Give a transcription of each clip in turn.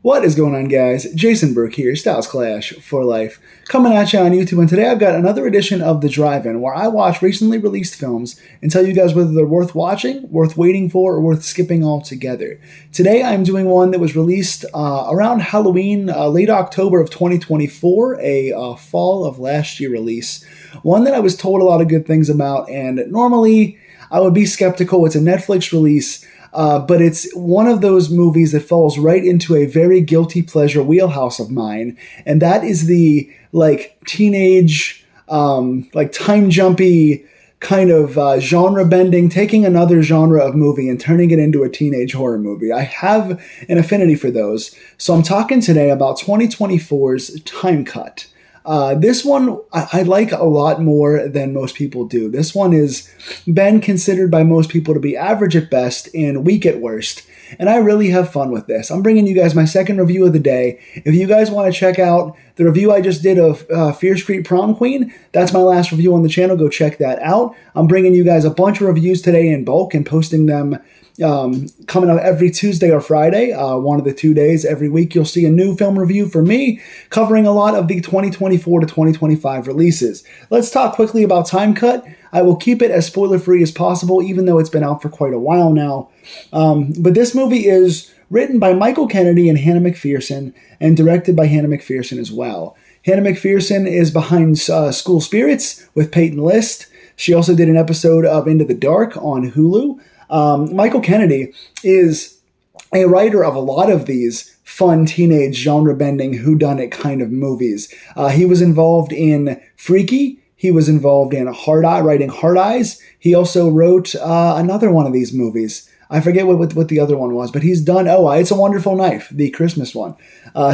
What is going on, guys? Jason Burke here, Styles Clash for Life, coming at you on YouTube. And today I've got another edition of The Drive-In, where I watch recently released films and tell you guys whether they're worth watching, worth waiting for, or worth skipping altogether. Today I'm doing one that was released around Halloween, late October of 2024, a fall of last year release. One that I was told a lot of good things about, and normally I would be skeptical. It's a Netflix release. But it's one of those movies that falls right into a very guilty pleasure wheelhouse of mine, and that is the teenage, time jumpy kind of genre bending, taking another genre of movie and turning it into a teenage horror movie. I have an affinity for those, so I'm talking today about 2024's Time Cut. This one I like a lot more than most people do. This one is been considered by most people to be average at best and weak at worst. And I really have fun with this. I'm bringing you guys my second review of the day. If you guys want to check out the review I just did of Fear Street Prom Queen, that's my last review on the channel. Go check that out. I'm bringing you guys a bunch of reviews today in bulk and posting them coming out every Tuesday or Friday, one of the 2 days. Every week you'll see a new film review from me covering a lot of the 2024 to 2025 releases. Let's talk quickly about Time Cut. I will keep it as spoiler-free as possible, even though it's been out for quite a while now. But this movie is written by Michael Kennedy and Hannah McPherson, and directed by Hannah McPherson as well. Hannah McPherson is behind School Spirits with Peyton List. She also did an episode of Into the Dark on Hulu. Michael Kennedy is a writer of a lot of these fun teenage genre-bending whodunit kind of movies. He was involved in Freaky. He was involved in writing Hard Eyes. He also wrote another one of these movies. I forget what the other one was, but he's done, It's a Wonderful Knife, the Christmas one.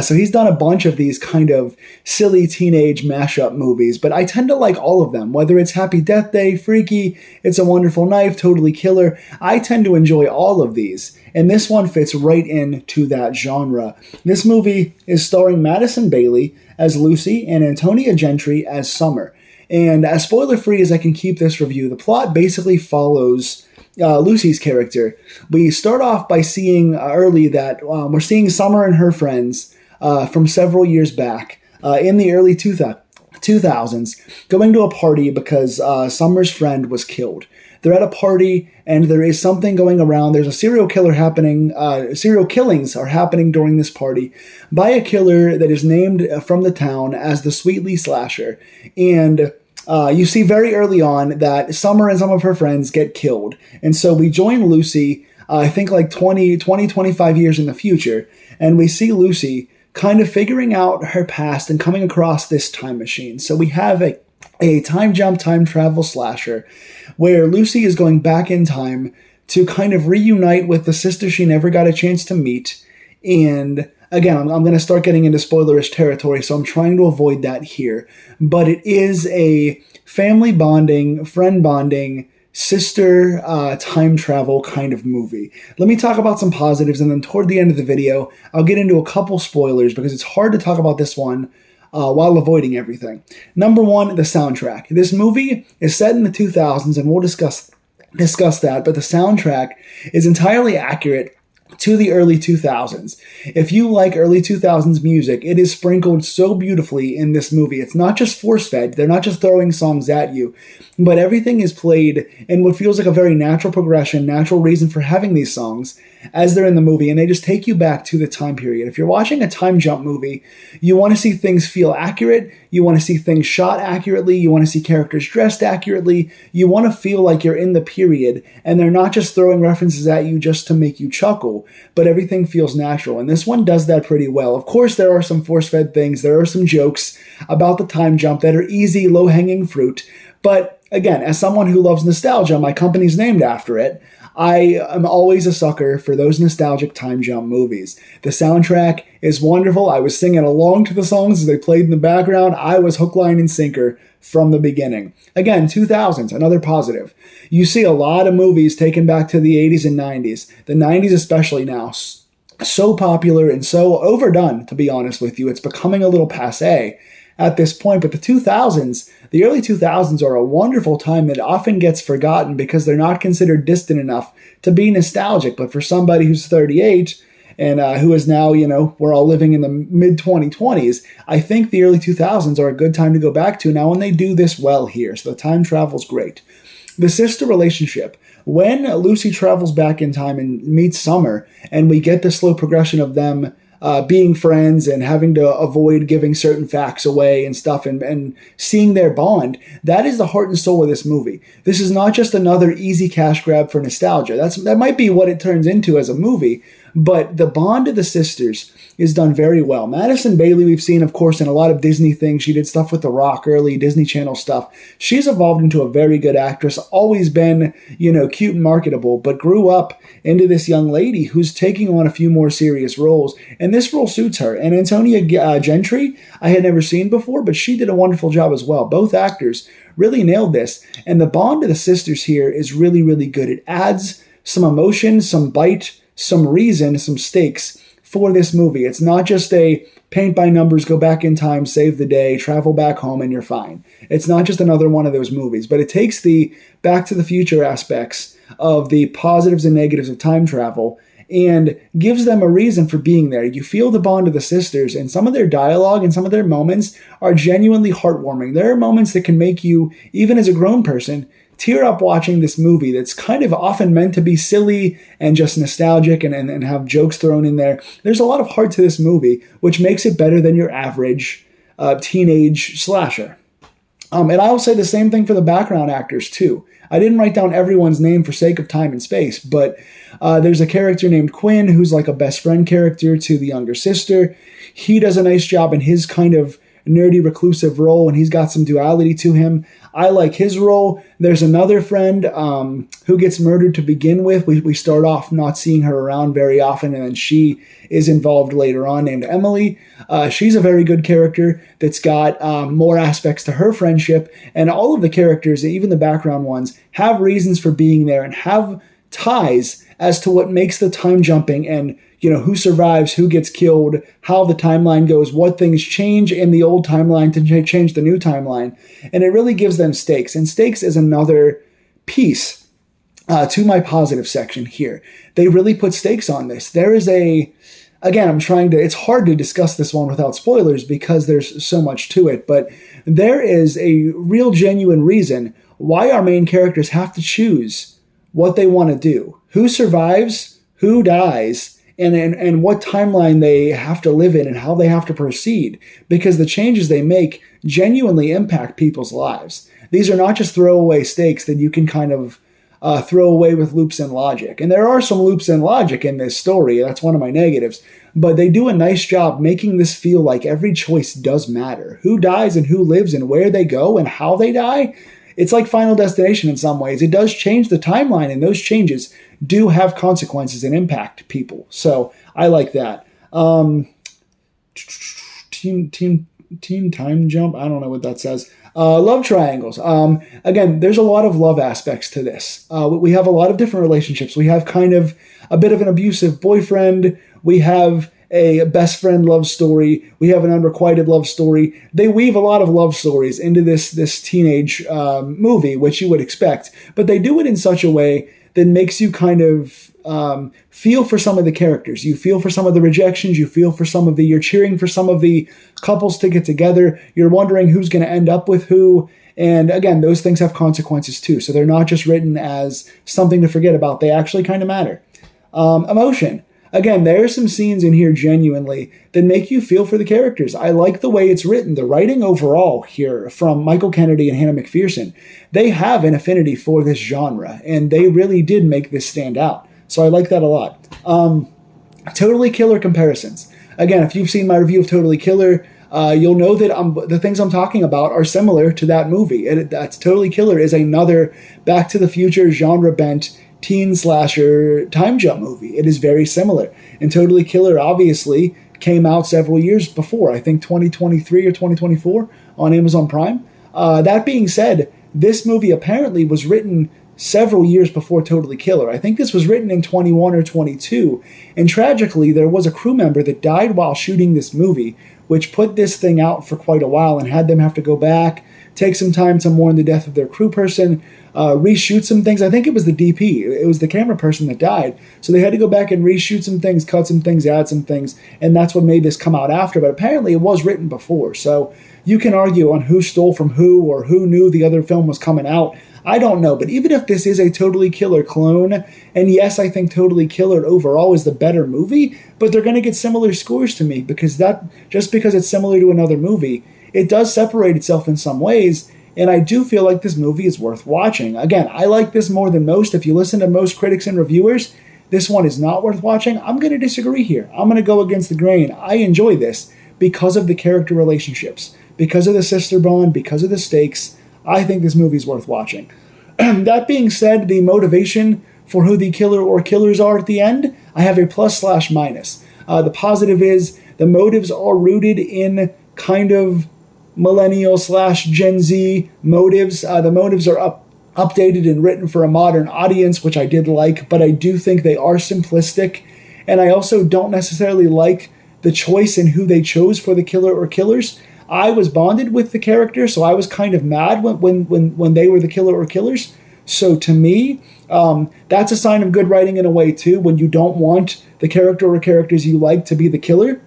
So he's done a bunch of these kind of silly teenage mashup movies, but I tend to like all of them, whether it's Happy Death Day, Freaky, It's a Wonderful Knife, Totally Killer. I tend to enjoy all of these, and this one fits right into that genre. This movie is starring Madison Bailey as Lucy and Antonia Gentry as Summer. And as spoiler-free as I can keep this review, the plot basically follows Lucy's character. We start off by seeing early that we're seeing Summer and her friends from several years back in the early 2000s going to a party because Summer's friend was killed. They're at a party and there is something going around. There's a serial killer happening. Serial killings are happening during this party by a killer that is named from the town as the Sweetly Slasher. And you see very early on that Summer and some of her friends get killed. And so we join Lucy, I think 25 years in the future, and we see Lucy kind of figuring out her past and coming across this time machine. So we have a time jump, time travel slasher where Lucy is going back in time to kind of reunite with the sister she never got a chance to meet. And again, I'm going to start getting into spoilerish territory, so I'm trying to avoid that here. But it is a family bonding, friend bonding, sister time travel kind of movie. Let me talk about some positives, and then toward the end of the video, I'll get into a couple spoilers because it's hard to talk about this one while avoiding everything. Number one, the soundtrack. This movie is set in the 2000s, and we'll discuss that, but the soundtrack is entirely accurate to the early 2000s. If you like early 2000s music, it is sprinkled so beautifully in this movie. It's not just force-fed. They're not just throwing songs at you, but everything is played in what feels like a very natural progression, natural reason for having these songs as they're in the movie, and they just take you back to the time period. If you're watching a time jump movie, you want to see things feel accurate, you want to see things shot accurately, you want to see characters dressed accurately, you want to feel like you're in the period, and they're not just throwing references at you just to make you chuckle, but everything feels natural, and this one does that pretty well. Of course, there are some force-fed things, there are some jokes about the time jump that are easy, low-hanging fruit, but again, as someone who loves nostalgia, my company's named after it, I am always a sucker for those nostalgic time jump movies. The soundtrack is wonderful. I was singing along to the songs as they played in the background. I was hook, line, and sinker from the beginning. Again, 2000s, another positive. You see a lot of movies taken back to the 80s and 90s. The 90s especially now. So popular and so overdone, to be honest with you. It's becoming a little passé at this point, but the 2000s, the early 2000s are a wonderful time that often gets forgotten because they're not considered distant enough to be nostalgic. But for somebody who's 38 and who is now, we're all living in the mid 2020s. I think the early 2000s are a good time to go back to now, and they do this well here. So the time travel's great. The sister relationship. When Lucy travels back in time and meets Summer, and we get the slow progression of them being friends and having to avoid giving certain facts away and stuff, and seeing their bond, that is the heart and soul of this movie. This is not just another easy cash grab for nostalgia. That might be what it turns into as a movie, but the bond of the sisters is done very well. Madison Bailey, we've seen, of course, in a lot of Disney things. She did stuff with The Rock, early Disney Channel stuff. She's evolved into a very good actress, always been, cute and marketable, but grew up into this young lady who's taking on a few more serious roles, and this role suits her. And Antonia Gentry, I had never seen before, but she did a wonderful job as well. Both actors really nailed this, and the bond of the sisters here is really, really good. It adds some emotion, some bite, some reason, some stakes for this movie. It's not just a paint by numbers, go back in time, save the day, travel back home, and you're fine. It's not just another one of those movies, but it takes the Back to the Future aspects of the positives and negatives of time travel and gives them a reason for being there. You feel the bond of the sisters, and some of their dialogue and some of their moments are genuinely heartwarming. There are moments that can make you, even as a grown person, tear up watching this movie that's kind of often meant to be silly and just nostalgic and have jokes thrown in there. There's a lot of heart to this movie, which makes it better than your average teenage slasher. And I will say the same thing for the background actors, too. I didn't write down everyone's name for sake of time and space, but there's a character named Quinn who's like a best friend character to the younger sister. He does a nice job in his kind of nerdy reclusive role, and he's got some duality to him. I like his role. There's another friend who gets murdered to begin with. We start off not seeing her around very often, and then she is involved later on, named Emily. She's a very good character that's got more aspects to her friendship, and all of the characters, even the background ones, have reasons for being there and have ties as to what makes the time jumping and who survives, who gets killed, how the timeline goes, what things change in the old timeline to change the new timeline. And it really gives them stakes. And stakes is another piece to my positive section here. They really put stakes on this. There is it's hard to discuss this one without spoilers because there's so much to it, but there is a real genuine reason why our main characters have to choose what they want to do. Who survives, who dies, and what timeline they have to live in and how they have to proceed, because the changes they make genuinely impact people's lives. These are not just throwaway stakes that you can kind of throw away with loops in logic. And there are some loops in logic in this story. That's one of my negatives. But they do a nice job making this feel like every choice does matter. Who dies and who lives and where they go and how they die. It's like Final Destination in some ways. It does change the timeline, and those changes do have consequences and impact people. So I like that. Teen Time Jump. I don't know what that says. Love triangles. Again, there's a lot of love aspects to this. We have a lot of different relationships. We have kind of a bit of an abusive boyfriend. We have a best friend love story. We have an unrequited love story. They weave a lot of love stories into this teenage movie, which you would expect, but they do it in such a way that makes you kind of feel for some of the characters. You feel for some of the rejections. You feel for you're cheering for some of the couples to get together. You're wondering who's going to end up with who. And again, those things have consequences too. So they're not just written as something to forget about. They actually kind of matter. Emotion. Again, there are some scenes in here genuinely that make you feel for the characters. I like the way it's written. The writing overall here from Michael Kennedy and Hannah McPherson, they have an affinity for this genre, and they really did make this stand out. So I like that a lot. Totally Killer comparisons. Again, if you've seen my review of Totally Killer, you'll know that the things I'm talking about are similar to that movie. That's Totally Killer is another Back to the Future genre-bent teen slasher time jump movie. It is very similar. And Totally Killer obviously came out several years before, I think 2023 or 2024 on Amazon Prime. That being said, this movie apparently was written several years before Totally Killer. I think this was written in 21 or 22. And tragically, there was a crew member that died while shooting this movie, which put this thing out for quite a while and had them have to go back take some time to mourn the death of their crew person, reshoot some things. I think it was the DP. It was the camera person that died. So they had to go back and reshoot some things, cut some things, add some things, and that's what made this come out after. But apparently it was written before. So you can argue on who stole from who or who knew the other film was coming out. I don't know. But even if this is a Totally Killer clone, and yes, I think Totally Killer overall is the better movie, but they're going to get similar scores to me because just because it's similar to another movie, it does separate itself in some ways. And I do feel like this movie is worth watching. Again, I like this more than most. If you listen to most critics and reviewers, this one is not worth watching. I'm going to disagree here. I'm going to go against the grain. I enjoy this because of the character relationships, because of the sister bond, because of the stakes. I think this movie is worth watching. That being said, the motivation for who the killer or killers are at the end, I have a plus/minus. The positive is the motives are rooted in kind of millennial/Gen Z motives. The motives are updated and written for a modern audience, which I did like, but I do think they are simplistic. And I also don't necessarily like the choice in who they chose for the killer or killers. I was bonded with the character, so I was kind of mad when they were the killer or killers. So to me, that's a sign of good writing in a way too, when you don't want the character or characters you like to be the killer.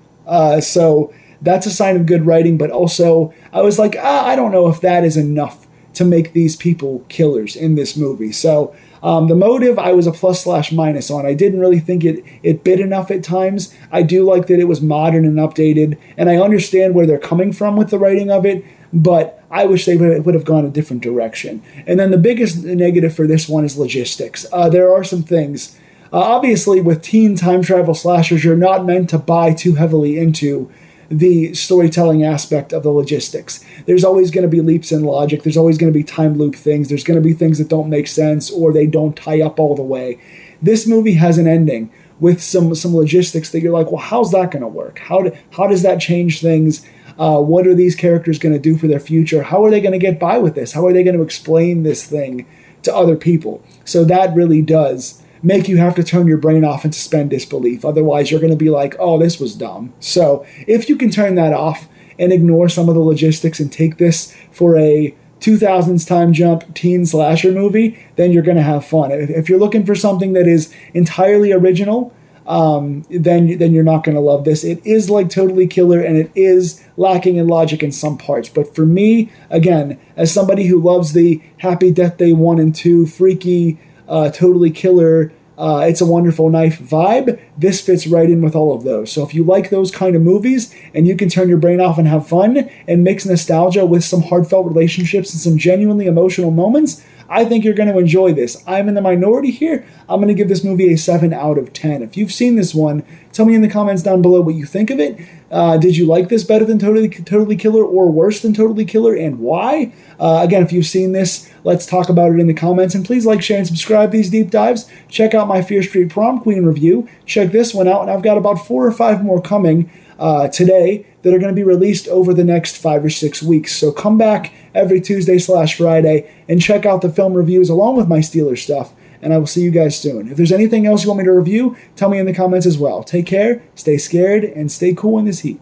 So that's a sign of good writing, but also I was like, I don't know if that is enough to make these people killers in this movie. So the motive, I was a plus/minus on. I didn't really think it bit enough at times. I do like that it was modern and updated, and I understand where they're coming from with the writing of it, but I wish they would have gone a different direction. And then the biggest negative for this one is logistics. There are some things. Obviously, with teen time travel slashers, you're not meant to buy too heavily into the storytelling aspect of the logistics. There's always going to be leaps in logic. There's always going to be time loop things. There's going to be things that don't make sense or they don't tie up all the way. This movie has an ending with some logistics that you're like, well, how's that going to work? How does that change things? What are these characters going to do for their future? How are they going to get by with this? How are they going to explain this thing to other people? So that really does make you have to turn your brain off and suspend disbelief. Otherwise, you're going to be like, oh, this was dumb. So if you can turn that off and ignore some of the logistics and take this for a 2000s time jump teen slasher movie, then you're going to have fun. If you're looking for something that is entirely original, then you're not going to love this. It is like Totally Killer, and it is lacking in logic in some parts. But for me, again, as somebody who loves the Happy Death Day 1 and 2 freaky Totally Killer, It's a Wonderful Knife vibe, this fits right in with all of those. So if you like those kind of movies and you can turn your brain off and have fun and mix nostalgia with some heartfelt relationships and some genuinely emotional moments, I think you're going to enjoy this. I'm in the minority here. I'm going to give this movie a 7 out of 10. If you've seen this one, tell me in the comments down below what you think of it. Did you like this better than Totally Killer or worse than Totally Killer, and why? Again, if you've seen this, let's talk about it in the comments. And please like, share, and subscribe these deep dives. Check out my Fear Street Prom Queen review. Check this one out, and I've got about 4 or 5 more coming today that are going to be released over the next 5 or 6 weeks. So come back every Tuesday/Friday and check out the film reviews along with my Steelers stuff, and I will see you guys soon. If there's anything else you want me to review, tell me in the comments as well. Take care, stay scared, and stay cool in this heat.